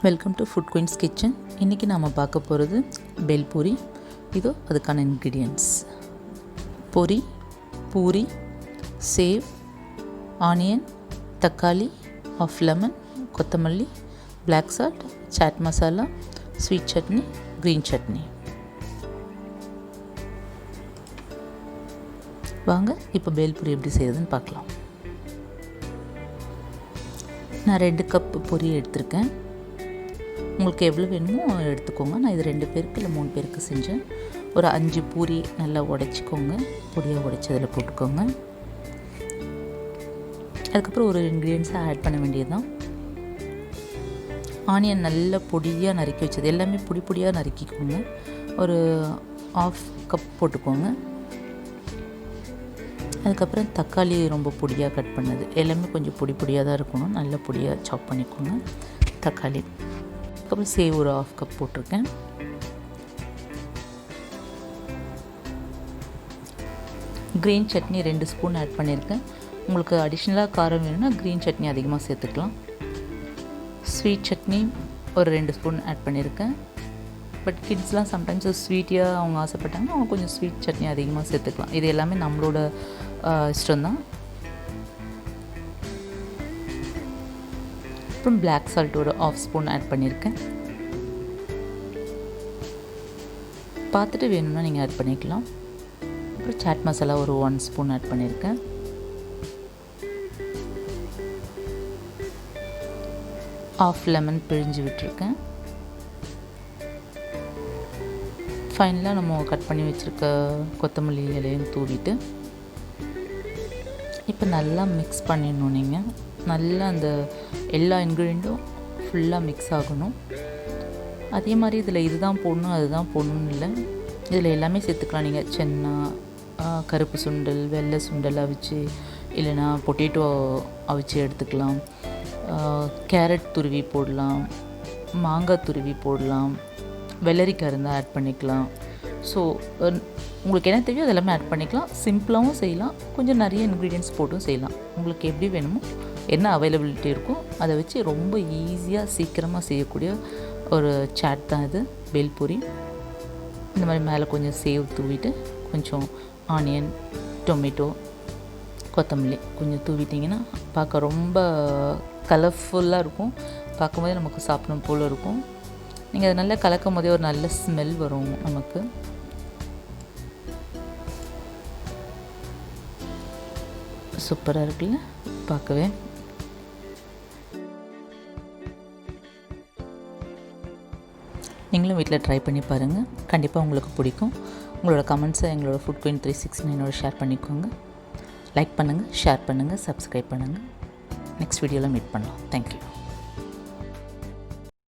Welcome to food queens kitchen. இன்றைக்கி நாம் பார்க்க போகிறது பெல் பூரி. இதோ அதுக்கான இன்க்ரீடியன்ட்ஸ்: பொரி, பூரி, சேவ், ஆனியன், தக்காளி, ஆஃப் லெமன், கொத்தமல்லி, black salt, chaat masala, sweet chutney, green chutney. வாங்க இப்போ பெல் பூரி எப்படி செய்யுதுன்னு பார்க்கலாம். நான் 2 கப் பொரி எடுத்திருக்கேன். உங்களுக்கு எவ்வளோ வேணுமோ எடுத்துக்கோங்க. நான் இது 2 பேருக்கு இல்லை 3 பேருக்கு செஞ்சேன். ஒரு 5 பூரி நல்லா உடைச்சிக்கோங்க. பொடியாக உடைச்சி அதில் போட்டுக்கோங்க. அதுக்கப்புறம் ஒரு இன்க்ரீடியன்ஸை ஆட் பண்ண வேண்டியது தான். ஆனியன் நல்லா பொடியாக நறுக்கி வச்சது எல்லாமே பொடியாக நறுக்கிக்கோங்க. ஒரு 1/2 கப் போட்டுக்கோங்க. அதுக்கப்புறம் தக்காளி ரொம்ப பொடியாக கட் பண்ணது எல்லாமே கொஞ்சம் பொடியாக தான் இருக்கணும். நல்லா பொடியாக சாப் பண்ணிக்கோங்க தக்காளி. அதுக்கப்புறம் சேவ் ஒரு 1/2 கப் போட்டிருக்கேன். க்ரீன் சட்னி 2 ஸ்பூன் ஆட் பண்ணியிருக்கேன். உங்களுக்கு அடிஷ்னலாக காரம் வேணும்னா க்ரீன் சட்னி அதிகமாக சேர்த்துக்கலாம். ஸ்வீட் சட்னி ஒரு 2 ஸ்பூன் ஆட் பண்ணியிருக்கேன். பட் கிட்ஸ்லாம் சம்டைம்ஸ் ஸ்வீட்டியாக அவங்க ஆசைப்பட்டாங்கன்னா அவங்க கொஞ்சம் ஸ்வீட் சட்னி அதிகமாக சேர்த்துக்கலாம். இது எல்லாமே நம்மளோட இஷ்டம்தான். அப்புறம் பிளாக் சால்ட் ஒரு 1/2 ஸ்பூன் ஆட் பண்ணியிருக்கேன். பார்த்துட்டு வேணும்னா நீங்கள் ஆட் பண்ணிக்கலாம். அப்புறம் சாட் மசாலா ஒரு 1 ஸ்பூன் ஆட் பண்ணியிருக்கேன். ஆஃப் லெமன் பிழிஞ்சு விட்டுருக்கேன். ஃபைனலாக நம்ம கட் பண்ணி வச்சுருக்க கொத்தமல்லி இலையும் தூவிட்டு இப்போ நல்லா மிக்ஸ் பண்ணிடணும். நீங்கள் நல்லா அந்த எல்லா இன்க்ரீடியண்ட்டும் ஃபுல்லாக மிக்ஸ் ஆகணும். அதே மாதிரி இதில் இதுதான் போடணும் அதுதான் போடணும்னு இல்லை. இதில் எல்லாமே சேர்த்துக்கலாம். நீங்கள் சென்னா, கருப்பு சுண்டல், வெள்ளை சுண்டல் அவிச்சு, இல்லைனா பொட்டேட்டோ அவிச்சு எடுத்துக்கலாம். கேரட் துருவி போடலாம், மாங்காய் துருவி போடலாம், வெள்ளரிக்காய் இருந்தால் ஆட் பண்ணிக்கலாம். ஸோ உங்களுக்கு என்ன தேவையோ அதெல்லாமே ஆட் பண்ணிக்கலாம். சிம்பிளாகவும் செய்யலாம், கொஞ்சம் நிறைய இன்க்ரீடியன்ட்ஸ் போட்டும் செய்யலாம். உங்களுக்கு எப்படி வேணுமோ என்ன அவைலபிலிட்டி இருக்கோ அதை வச்சு ரொம்ப ஈஸியாக சீக்கிரமாக செய்யக்கூடிய ஒரு சாட் தான் இது பெல் பூரி. இந்த மாதிரி மேலே கொஞ்சம் சேவ் தூவிட்டு கொஞ்சம் ஆனியன், டொமேட்டோ, கொத்தமல்லி கொஞ்சம் தூவிட்டிங்கன்னா பார்க்க ரொம்ப கலர்ஃபுல்லாக இருக்கும். பார்க்கும்போதே நமக்கு சாப்பிடணும் போல் இருக்கும். நீங்கள் அதை நல்லா கலக்கும் போதே ஒரு நல்ல ஸ்மெல் வரும் நமக்கு. சூப்பராக இருக்குல்ல பார்க்கவே. நீங்களும் வீட்டில் ட்ரை பண்ணி பாருங்கள். கண்டிப்பாக உங்களுக்கு பிடிக்கும். உங்களோட கமெண்ட்ஸை எங்களோட ஃபுட் குயின் 369 ஷேர் பண்ணிக்கோங்க. லைக் பண்ணுங்கள், ஷேர் பண்ணுங்கள், சப்ஸ்கிரைப் பண்ணுங்கள். நெக்ஸ்ட் வீடியோவில் மீட் பண்ணலாம். தேங்க்யூ.